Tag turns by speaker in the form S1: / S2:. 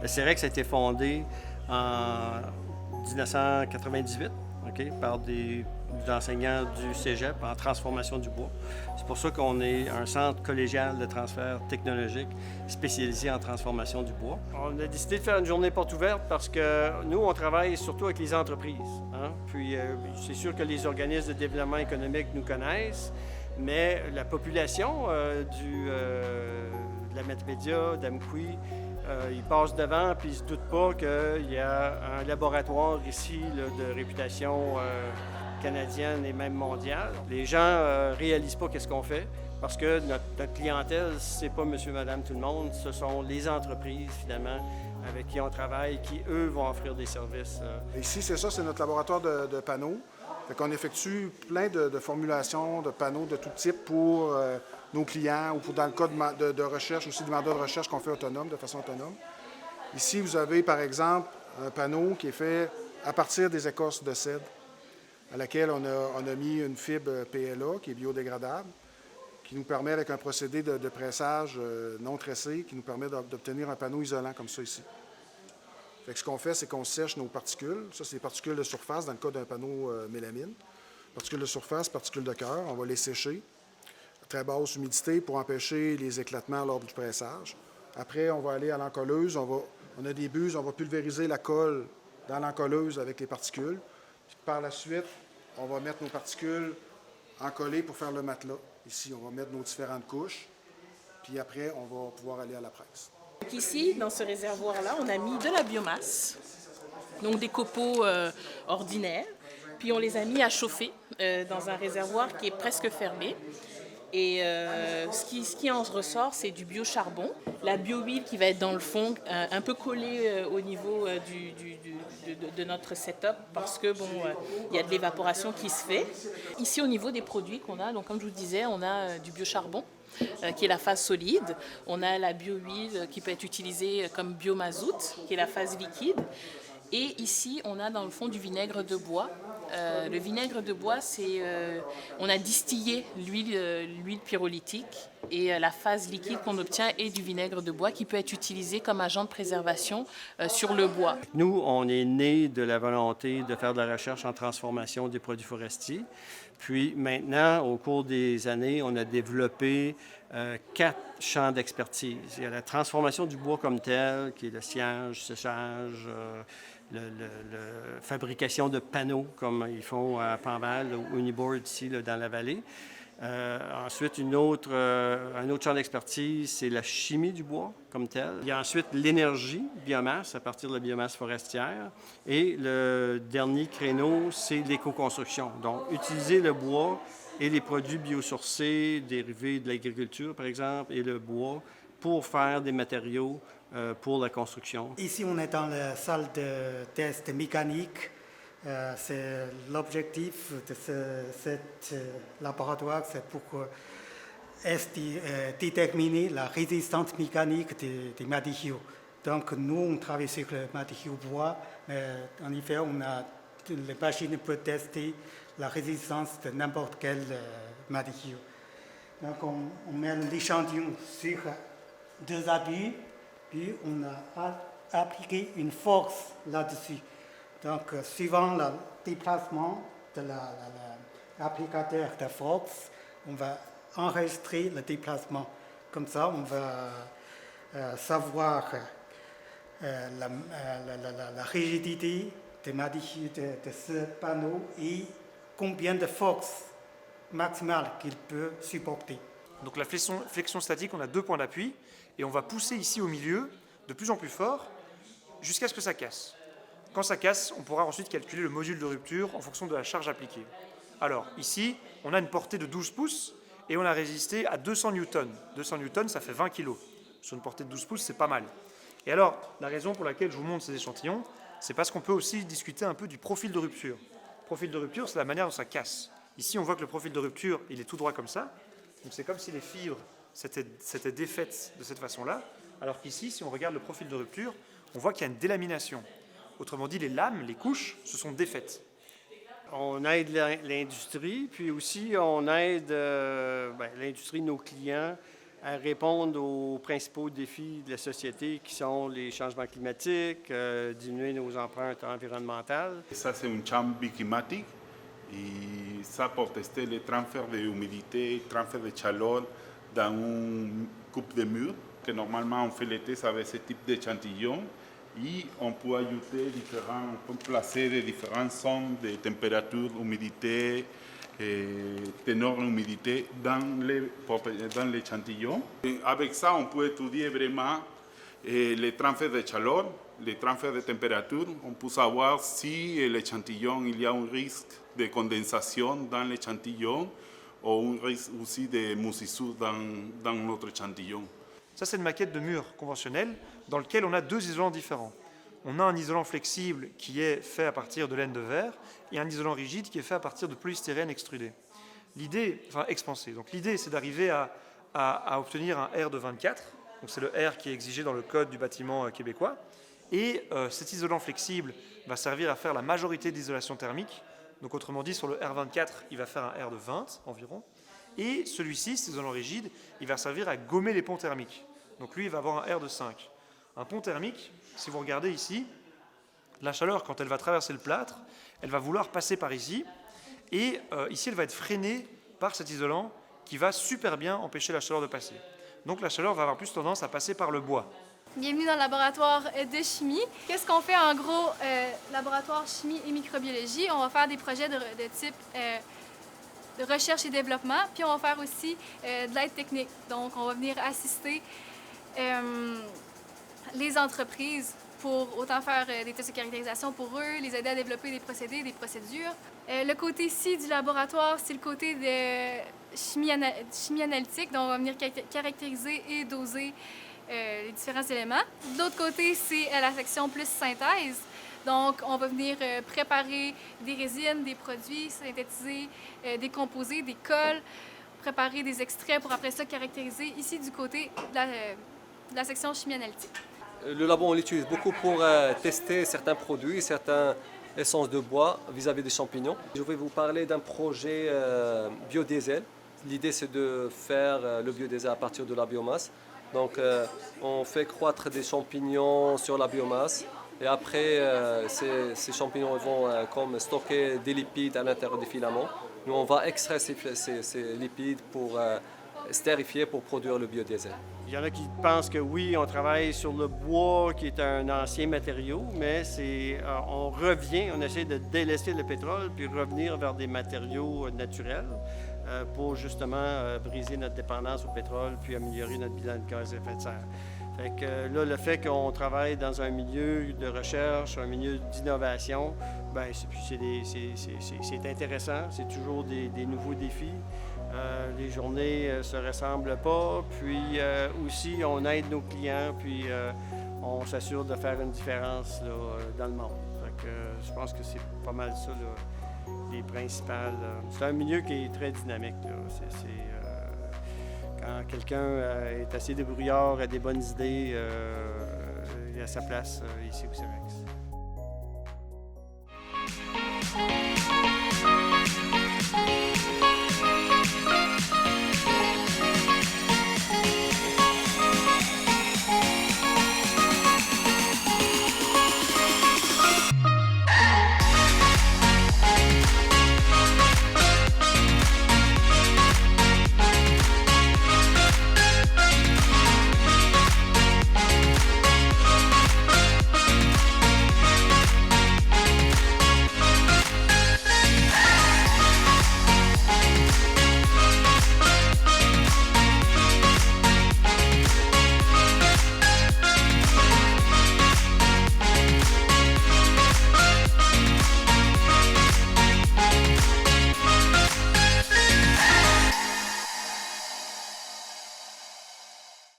S1: Le CEREX a été fondé en 1998, par des enseignants du cégep en transformation du bois. C'est pour ça qu'on est un centre collégial de transfert technologique spécialisé en transformation du bois. On a décidé de faire une journée porte ouverte parce que nous, on travaille surtout avec les entreprises. Puis c'est sûr que les organismes de développement économique nous connaissent, mais la population de la Matapédia, d'Amqui, ils passent devant puis ils ne se doutent pas qu'il y a un laboratoire ici là, de réputation canadienne et même mondiale. Les gens ne réalisent pas qu'est-ce qu'on fait parce que notre clientèle, c'est pas monsieur, madame, tout le monde, ce sont les entreprises finalement avec qui on travaille, qui eux vont offrir des services.
S2: Ici, c'est ça, c'est notre laboratoire de panneaux. Fait qu'on effectue plein de formulations de panneaux de tout type pour nos clients ou pour dans le cas de recherche, aussi du mandat de recherche qu'on fait autonome, de façon autonome. Ici, vous avez par exemple un panneau qui est fait à partir des écorces de cèdre, à laquelle on a mis une fibre PLA qui est biodégradable, qui nous permet, avec un procédé de pressage non tressé, qui nous permet d'obtenir un panneau isolant comme ça ici. Fait que ce qu'on fait, c'est qu'on sèche nos particules. Ça, c'est les particules de surface dans le cas d'un panneau mélamine. Particules de surface, particules de cœur, on va les sécher à très basse humidité pour empêcher les éclatements lors du pressage. Après, on va aller à l'encolleuse. On a des buses, on va pulvériser la colle dans l'encolleuse avec les particules. Puis par la suite, on va mettre nos particules encollées pour faire le matelas. Ici, on va mettre nos différentes couches. Puis après, on va pouvoir aller à la presse.
S3: Ici, dans ce réservoir-là, on a mis de la biomasse, donc des copeaux ordinaires, puis on les a mis à chauffer dans un réservoir qui est presque fermé. Et ce qui en ressort, c'est du biocharbon, la bio-huile qui va être dans le fond, un peu collée au niveau de notre setup parce que il y a de l'évaporation qui se fait. Ici, au niveau des produits qu'on a, donc comme je vous disais, on a du biocharbon qui est la phase solide. On a la bio-huile qui peut être utilisée comme biomazout, qui est la phase liquide. Et ici, on a dans le fond du vinaigre de bois. Le vinaigre de bois, on a distillé l'huile pyrolytique et la phase liquide qu'on obtient est du vinaigre de bois qui peut être utilisé comme agent de préservation sur le bois.
S1: Nous, on est né de la volonté de faire de la recherche en transformation des produits forestiers. Puis maintenant, au cours des années, on a développé 4 champs d'expertise. Il y a la transformation du bois comme tel, qui est le sciage, séchage, la fabrication de panneaux, comme ils font à Panval, au Uniboard, ici, là, dans la vallée. Ensuite, un autre champ d'expertise, c'est la chimie du bois comme tel. Il y a ensuite l'énergie, biomasse, à partir de la biomasse forestière. Et le dernier créneau, c'est l'éco-construction. Donc, utiliser le bois et les produits biosourcés dérivés de l'agriculture, par exemple, et le bois pour faire des matériaux pour la construction.
S4: Ici, on est dans la salle de test mécanique. C'est l'objectif de cet laboratoire, c'est pour déterminer la résistance mécanique des matériaux. Donc nous, on travaille sur le matériau bois, mais en effet, les machines peuvent tester la résistance de n'importe quel matériau. Donc on met l'échantillon sur 2 appuis, puis on a appliqué une force là-dessus. Donc, suivant le déplacement de l'applicateur de force, on va enregistrer le déplacement. Comme ça, on va savoir la rigidité de ce panneau et combien de force maximale qu'il peut supporter.
S5: Donc la flexion statique, on a 2 points d'appui et on va pousser ici au milieu de plus en plus fort jusqu'à ce que ça casse. Quand ça casse, on pourra ensuite calculer le module de rupture en fonction de la charge appliquée. Alors ici, on a une portée de 12 pouces et on a résisté à 200 newtons. 200 newtons, ça fait 20 kg. Sur une portée de 12 pouces, c'est pas mal. Et alors, la raison pour laquelle je vous montre ces échantillons, c'est parce qu'on peut aussi discuter un peu du profil de rupture. Le profil de rupture, c'est la manière dont ça casse. Ici, on voit que le profil de rupture, il est tout droit comme ça. Donc c'est comme si les fibres s'étaient défaites de cette façon-là. Alors qu'ici, si on regarde le profil de rupture, on voit qu'il y a une délamination. Autrement dit, les lames, les couches, se sont défaites.
S1: On aide l'industrie, puis aussi on aide l'industrie, nos clients, à répondre aux principaux défis de la société qui sont les changements climatiques, diminuer nos empreintes environnementales.
S6: Ça, c'est une chambre biclimatique et ça pour tester le transfert d'humidité, transfert de chaleur dans une coupe de mur. Que normalement, on fait les tests avec ce type d'échantillon et on peut ajouter on peut placer des différentes zones de température, humidité, teneur humidité dans l'échantillon. Avec ça, on peut étudier vraiment les transferts de chaleur, les transferts de température. On peut savoir si l'échantillon, il y a un risque de condensation dans l'échantillon ou un risque aussi de moisissure dans notre échantillon.
S5: Ça, c'est une maquette de mur conventionnel dans lequel on a deux isolants différents. On a un isolant flexible qui est fait à partir de laine de verre et un isolant rigide qui est fait à partir de polystyrène extrudé. Expansé. Donc l'idée, c'est d'arriver à obtenir un R de 24. Donc c'est le R qui est exigé dans le code du bâtiment québécois. Et cet isolant flexible va servir à faire la majorité de l'isolation thermique. Donc autrement dit, sur le R24, il va faire un R de 20 environ. Et celui-ci, cet isolant rigide, il va servir à gommer les ponts thermiques. Donc lui, il va avoir un R de 5. Un pont thermique, si vous regardez ici, la chaleur, quand elle va traverser le plâtre, elle va vouloir passer par ici. Et ici, elle va être freinée par cet isolant qui va super bien empêcher la chaleur de passer. Donc la chaleur va avoir plus tendance à passer par le bois.
S7: Bienvenue dans le laboratoire de chimie. Qu'est-ce qu'on fait en gros, laboratoire chimie et microbiologie? On va faire des projets de type de recherche et développement, puis on va faire aussi de l'aide technique. Donc, on va venir assister les entreprises pour autant faire des tests de caractérisation pour eux, les aider à développer des procédés, des procédures. Le côté ici du laboratoire, c'est le côté de chimie analytique. Donc, on va venir caractériser et doser les différents éléments. De l'autre côté, c'est la section plus synthèse. Donc, on va venir préparer des résines, des produits, synthétiser des composés, des colles, préparer des extraits pour après ça caractériser ici du côté de la section chimie analytique.
S8: Le labo, on l'utilise beaucoup pour tester certains produits, certaines essences de bois vis-à-vis des champignons. Je vais vous parler d'un projet biodiesel. L'idée, c'est de faire le biodiesel à partir de la biomasse. Donc, on fait croître des champignons sur la biomasse. Et après, ces champignons vont comme stocker des lipides à l'intérieur des filaments. Nous, on va extraire ces lipides pour stérifier pour produire le biodiesel.
S1: Il y en a qui pensent que oui, on travaille sur le bois qui est un ancien matériau, mais on revient, on essaie de délaisser le pétrole puis revenir vers des matériaux naturels pour justement briser notre dépendance au pétrole puis améliorer notre bilan de gaz à effet de serre. Fait que là, le fait qu'on travaille dans un milieu de recherche, un milieu d'innovation, bien, c'est intéressant. C'est toujours des nouveaux défis. Les journées ne se ressemblent pas. Puis aussi, on aide nos clients, puis on s'assure de faire une différence là, dans le monde. Fait que, je pense que c'est pas mal ça, là, les principales. C'est un milieu qui est très dynamique. Là. Quand quelqu'un est assez débrouillard, a des bonnes idées, il a sa place ici au CEREX.